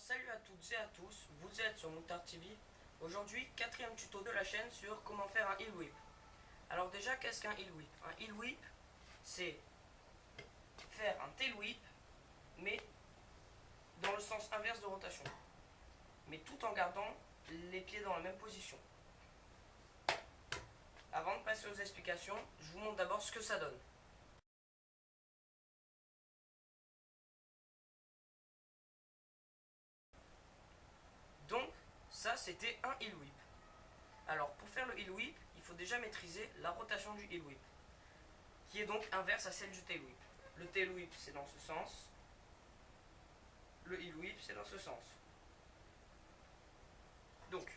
Salut à toutes et à tous, vous êtes sur Moutard TV. Aujourd'hui, quatrième tuto de la chaîne sur comment faire un heel whip. Alors déjà, qu'est-ce qu'un heel whip? Un heel whip, c'est faire un tail whip, mais dans le sens inverse de rotation. Mais tout en gardant les pieds dans la même position. Avant de passer aux explications, je vous montre d'abord ce que ça donne. Donc, ça c'était un heel whip. Alors, pour faire le heel whip, il faut déjà maîtriser la rotation du heel whip, qui est donc inverse à celle du tail whip. Le tail whip, c'est dans ce sens. Le heel whip, c'est dans ce sens. Donc,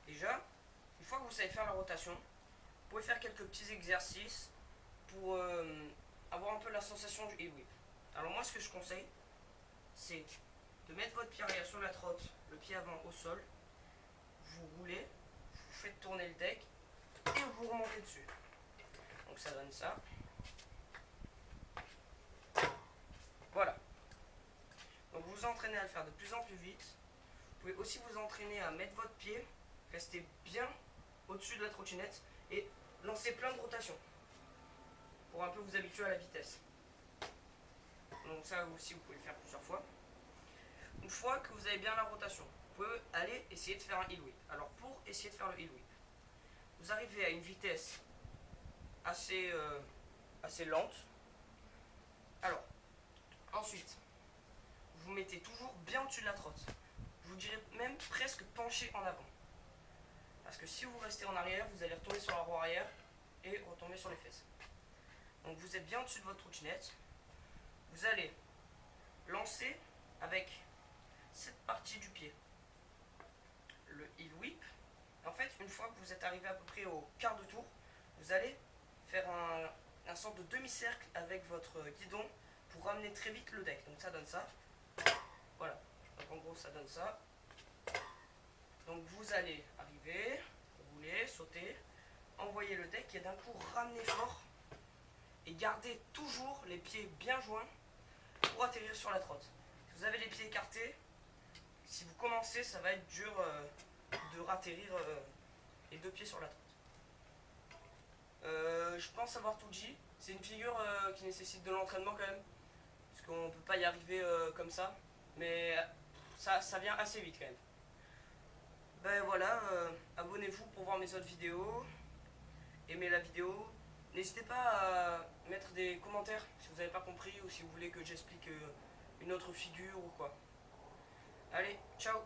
déjà, une fois que vous savez faire la rotation, vous pouvez faire quelques petits exercices pour avoir un peu la sensation du heel whip. Alors moi, ce que je conseille, c'est de mettre votre pied arrière sur la trotte, le pied avant au sol, vous roulez, vous faites tourner le deck et vous remontez dessus. Donc ça donne ça. Voilà. Donc vous vous entraînez à le faire de plus en plus vite. Vous pouvez aussi vous entraîner à mettre votre pied, rester bien au-dessus de la trottinette et lancer plein de rotations pour un peu vous habituer à la vitesse. Donc ça aussi vous pouvez le faire plusieurs fois. Une fois que vous avez bien la rotation, vous pouvez aller essayer de faire un heel whip. Alors pour essayer de faire le heel whip, vous arrivez à une vitesse assez lente. Alors ensuite, vous mettez toujours bien au-dessus de la trotte. Je vous dirais même presque penché en avant. Parce que si vous restez en arrière, vous allez retomber sur la roue arrière et retomber sur les fesses. Donc vous êtes bien au-dessus de votre trottinette. Vous allez lancer avec cette partie du pied le heel whip. En fait, une fois que vous êtes arrivé à peu près au quart de tour, vous allez faire un sorte de demi-cercle avec votre guidon pour ramener très vite le deck. Donc ça donne ça. Voilà. Donc en gros, ça donne ça. Donc vous allez arriver, rouler, sauter, envoyer le deck et d'un coup ramener fort et garder toujours les pieds bien joints pour atterrir sur la trotte. Si vous avez les pieds écartés, si vous commencez, ça va être dur de ratterrir les deux pieds sur la trotte. Je pense avoir tout dit. C'est une figure qui nécessite de l'entraînement quand même, parce qu'on ne peut pas y arriver comme ça, mais ça vient assez vite quand même. Ben voilà, abonnez-vous pour voir mes autres vidéos, aimez la vidéo. N'hésitez pas à mettre des commentaires si vous n'avez pas compris ou si vous voulez que j'explique une autre figure ou quoi. Allez, ciao!